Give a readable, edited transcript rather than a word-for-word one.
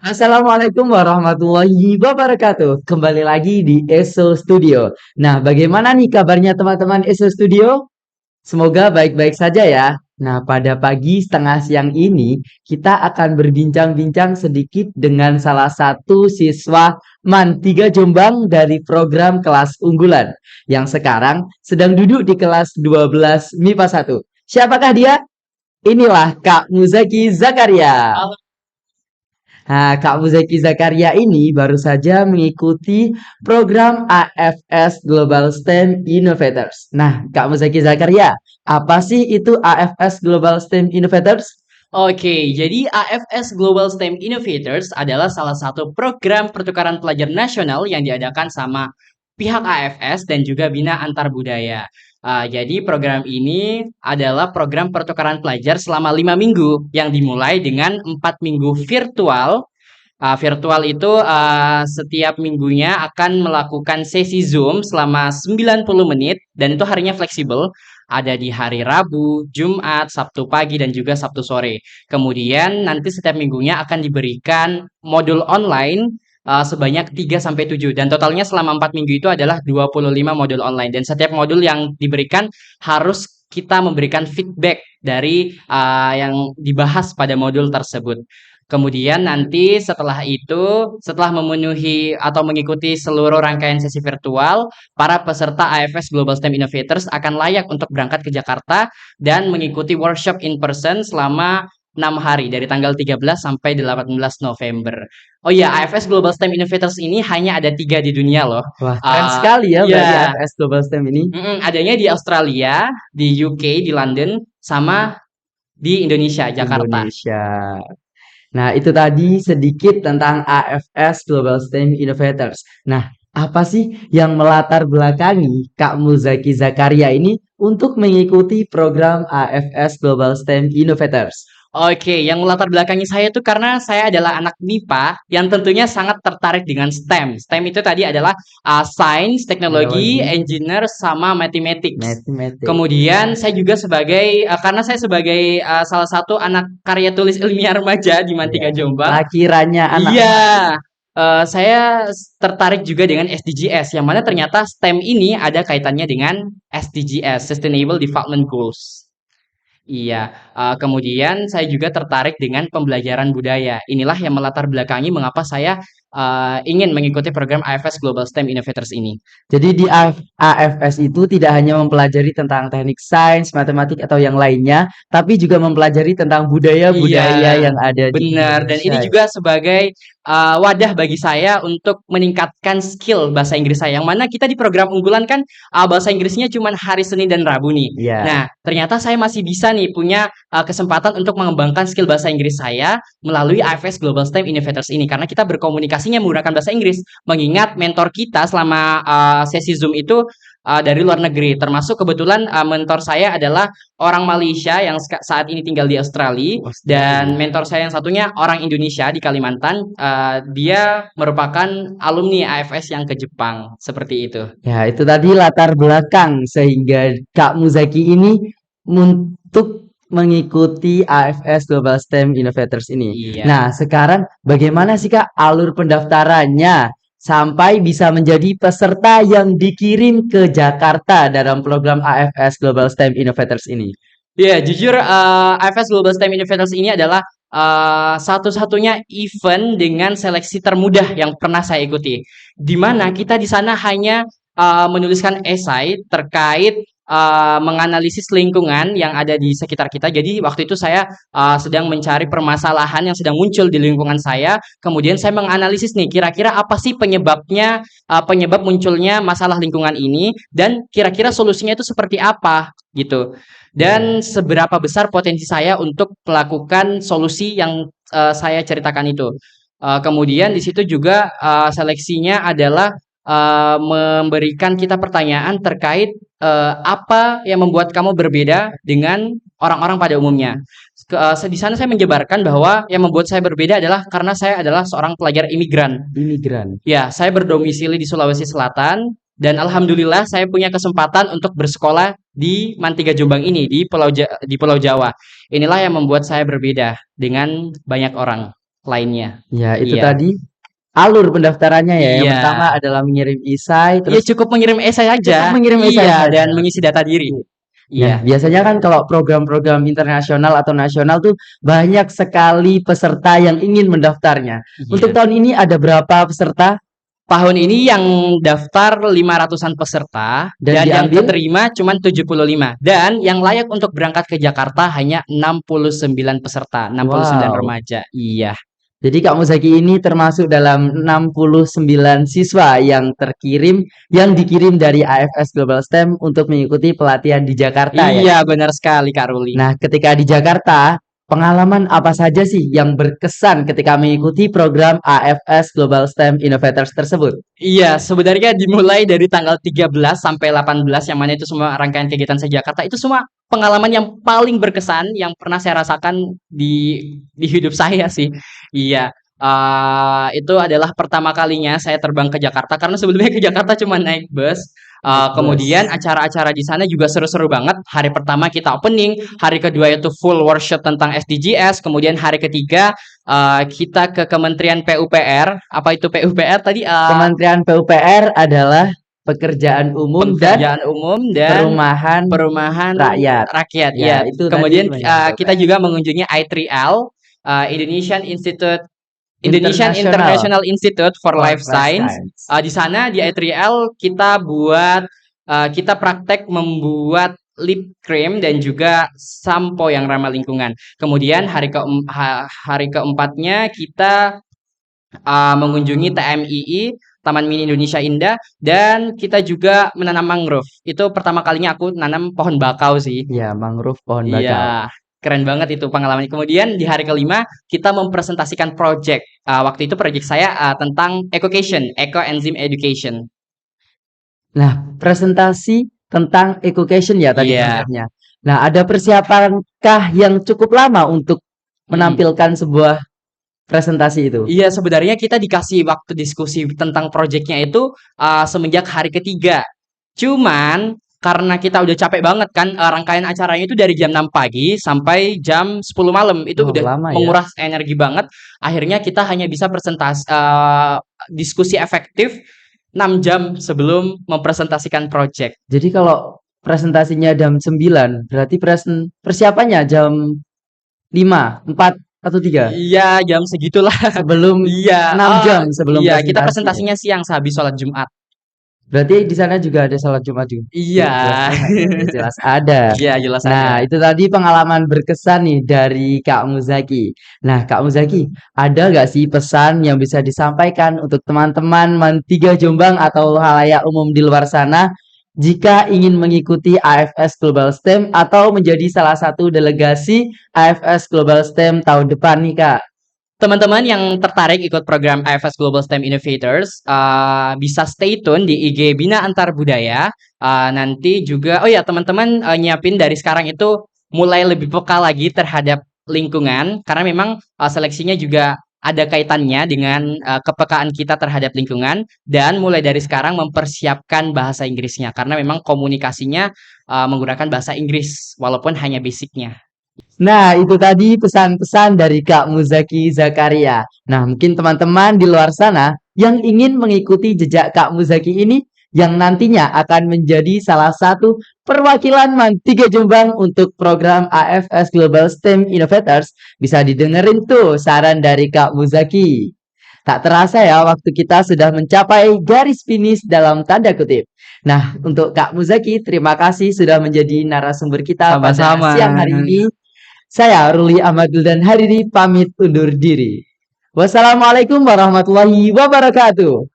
Assalamualaikum warahmatullahi wabarakatuh. Kembali lagi di ESO Studio. Nah, bagaimana nih kabarnya teman-teman ESO Studio? Semoga baik-baik saja ya. Nah, pada pagi setengah siang ini, kita akan berbincang-bincang sedikit dengan salah satu siswa MAN 3 Jombang dari program kelas unggulan, yang sekarang sedang duduk di kelas 12 MIPA 1. Siapakah dia? Inilah Kak Muzaki Zakaria. Nah, Kak Muzaki Zakaria ini baru saja mengikuti program AFS Global STEM Innovators. Nah, Kak Muzaki Zakaria, apa sih itu AFS Global STEM Innovators? Oke, jadi AFS Global STEM Innovators adalah salah satu program pertukaran pelajar nasional yang diadakan sama pihak AFS dan juga Bina Antar Budaya. Jadi program ini adalah program pertukaran pelajar selama 5 minggu yang dimulai dengan 4 minggu virtual. Virtual itu setiap minggunya akan melakukan sesi Zoom selama 90 menit dan itu harinya fleksibel. Ada di hari Rabu, Jumat, Sabtu pagi, dan juga Sabtu sore. Kemudian nanti setiap minggunya akan diberikan modul online sebanyak 3 sampai 7 dan totalnya selama 4 minggu itu adalah 25 modul online dan setiap modul yang diberikan harus kita memberikan feedback dari yang dibahas pada modul tersebut. Kemudian nanti setelah itu, setelah memenuhi atau mengikuti seluruh rangkaian sesi virtual, para peserta AFS Global STEM Innovators akan layak untuk berangkat ke Jakarta dan mengikuti workshop in person selama 6 hari dari tanggal 13 sampai 18 November. Oh iya, AFS Global STEM Innovators ini hanya ada 3 di dunia loh. Wah, keren sekali ya berarti Ya, AFS Global STEM ini. adanya di Australia, di UK, di London, sama di Indonesia, Jakarta. Indonesia. Nah, itu tadi sedikit tentang AFS Global STEM Innovators. Nah, apa sih yang melatar belakangi Kak Muzaki Zakaria ini untuk mengikuti program AFS Global STEM Innovators? Oke, yang melatar belakangi saya itu karena saya adalah anak MIPA yang tentunya sangat tertarik dengan STEM. STEM itu tadi adalah Science, Teknologi, Teknologi, Engineer, sama Mathematics. matematik. Kemudian saya juga sebagai karena saya sebagai salah satu anak karya tulis ilmiah remaja di Ya, Mantiga Jombang. lakiranya anak Iya, emas. saya tertarik juga dengan SDGs, yang mana ternyata STEM ini ada kaitannya dengan SDGs, Sustainable Development Goals. Iya, kemudian saya juga tertarik dengan pembelajaran budaya. Inilah yang melatar belakangi mengapa saya, ingin mengikuti program AFS Global STEM Innovators ini. Jadi di AFS itu tidak hanya mempelajari tentang teknik sains, matematik atau yang lainnya, tapi juga mempelajari tentang Iya, budaya-budaya yang ada di benar. Dan ini Indonesia. juga sebagai wadah bagi saya untuk meningkatkan skill bahasa Inggris saya. Yang mana kita di program unggulan kan bahasa Inggrisnya cuma hari Senin dan Rabu nih. Ya. Nah, ternyata saya masih bisa nih punya kesempatan untuk mengembangkan skill bahasa Inggris saya melalui AFS Global STEM Innovators ini. Karena kita berkomunikasinya menggunakan bahasa Inggris. Mengingat mentor kita selama sesi Zoom itu dari luar negeri. Termasuk kebetulan mentor saya adalah orang Malaysia yang saat ini tinggal di Australia dan Australia. mentor saya yang satunya orang Indonesia di Kalimantan. Dia merupakan alumni AFS yang ke Jepang seperti itu. Ya, itu tadi latar belakang sehingga Kak Muzaki ini untuk mengikuti AFS Global STEM Innovators ini. Iya. Nah, sekarang bagaimana sih Kak alur pendaftarannya sampai bisa menjadi peserta yang dikirim ke Jakarta dalam program AFS Global STEM Innovators ini? Ya, jujur AFS Global STEM Innovators ini adalah satu-satunya event dengan seleksi termudah yang pernah saya ikuti. Di mana kita di sana hanya menuliskan esai terkait menganalisis lingkungan yang ada di sekitar kita. Jadi waktu itu saya sedang mencari permasalahan yang sedang muncul di lingkungan saya. Kemudian saya menganalisis nih kira-kira apa sih penyebabnya, penyebab munculnya masalah lingkungan ini dan kira-kira solusinya itu seperti apa gitu dan seberapa besar potensi saya untuk melakukan solusi yang saya ceritakan itu. Kemudian di situ juga seleksinya adalah memberikan kita pertanyaan terkait apa yang membuat kamu berbeda dengan orang-orang pada umumnya. Di sana saya menjabarkan bahwa yang membuat saya berbeda adalah karena saya adalah seorang pelajar imigran. Imigran. Ya, saya berdomisili di Sulawesi Selatan dan alhamdulillah saya punya kesempatan untuk bersekolah di Mantiga Jombang ini di Pulau Jawa. Inilah yang membuat saya berbeda dengan banyak orang. lainnya. Ya, itu Iya. tadi alur pendaftarannya ya. Yang Iya. pertama adalah mengirim esai, Iya, terus cukup mengirim esai cukup aja. mengirim esai Iya, saja. dan mengisi data diri. Nah, Iya. biasanya kan kalau program-program internasional atau nasional tuh banyak sekali peserta yang ingin mendaftarnya. Untuk Iya. tahun ini ada berapa peserta Tahun ini yang daftar 500-an peserta dan dan yang diambil? keterima cuma 75 dan yang layak untuk berangkat ke Jakarta hanya 69 peserta, 69 Wow. remaja. Iya. Jadi Kak Muzaki ini termasuk dalam 69 siswa yang dikirim dari AFS Global STEM untuk mengikuti pelatihan di Jakarta ya. Iya, benar sekali Kak Ruli. Nah, ketika di Jakarta, pengalaman apa saja sih yang berkesan ketika mengikuti program AFS Global STEM Innovators tersebut? Iya, sebenarnya dimulai dari tanggal 13 sampai 18 yang mana itu semua rangkaian kegiatan se-Jakarta itu semua pengalaman yang paling berkesan yang pernah saya rasakan di hidup saya sih. Iya, itu adalah pertama kalinya saya terbang ke Jakarta karena sebelumnya ke Jakarta cuma naik bus. Naik Kemudian bus. acara-acara di sana juga seru-seru banget. Hari pertama kita opening, hari kedua itu full workshop tentang SDGs, kemudian hari ketiga kita ke Kementerian PUPR. Apa itu PUPR tadi? Kementerian PUPR adalah Pekerjaan Umum dan Pekerjaan umum dan Perumahan perumahan Rakyat. rakyat. Ya, Iya. itu tadi Kemudian Kementerian kita PUPR. juga mengunjungi I3L, Indonesian Internasional International Institute for for Life Life Science. Science. Di sana di I3L kita praktek membuat lip cream dan juga sampo yang ramah lingkungan. Kemudian hari keempatnya kita mengunjungi TMII, Taman Mini Indonesia Indah, dan kita juga menanam mangrove. Itu pertama kalinya aku nanam pohon bakau sih. Ya, mangrove pohon bakau. Iya, keren banget itu pengalaman. Kemudian di hari kelima kita mempresentasikan project. Waktu itu project saya tentang Eco Enzyme Education. Nah, presentasi tentang education ya tadi Iya. konsepnya. Nah, ada persiapankah yang cukup lama untuk Mm. menampilkan sebuah presentasi itu? Iya, sebenarnya kita dikasih waktu diskusi tentang projectnya itu semenjak hari ketiga. Cuman karena kita udah capek banget kan, rangkaian acaranya itu dari jam 6 pagi sampai jam 10 malam. Itu Wow, udah lama ya. menguras energi banget. Akhirnya kita hanya bisa diskusi efektif 6 jam sebelum mempresentasikan project. Jadi kalau presentasinya jam 9, berarti persiapannya jam 5, 4 atau 3? Iya, jam segitulah. Sebelum Iya, 6 jam sebelum iya, kita presentasi ya. presentasinya siang sehabis sholat Jumat. Berarti di sana juga ada sholat Jumat juga? Iya. Jelas banget ya, jelas ada. Iya, jelas Nah, ada. itu tadi pengalaman berkesan nih dari Kak Muzaki. Nah, Kak Muzaki, ada nggak sih pesan yang bisa disampaikan untuk teman-teman Man 3 Jombang atau halayak umum di luar sana jika ingin mengikuti AFS Global STEM atau menjadi salah satu delegasi AFS Global STEM tahun depan nih, Kak? Teman-teman yang tertarik ikut program IFS Global STEM Innovators bisa stay tune di IG Bina Antar Budaya. Nanti juga, oh ya teman-teman nyiapin dari sekarang itu mulai lebih peka lagi terhadap lingkungan karena memang seleksinya juga ada kaitannya dengan kepekaan kita terhadap lingkungan dan mulai dari sekarang mempersiapkan bahasa Inggrisnya karena memang komunikasinya menggunakan bahasa Inggris walaupun hanya basicnya. Nah, itu tadi pesan-pesan dari Kak Muzaki Zakaria. Nah, mungkin teman-teman di luar sana yang ingin mengikuti jejak Kak Muzaki ini yang nantinya akan menjadi salah satu perwakilan Man 3 Jombang untuk program AFS Global STEM Innovators bisa didengerin tuh saran dari Kak Muzaki. Tak terasa ya waktu kita sudah mencapai garis finish dalam tanda kutip. Nah, untuk Kak Muzaki, terima kasih sudah menjadi narasumber kita pada Sama-sama. siang hari ini. Saya Ruli Ahmadul dan Hariri pamit undur diri. Wassalamualaikum warahmatullahi wabarakatuh.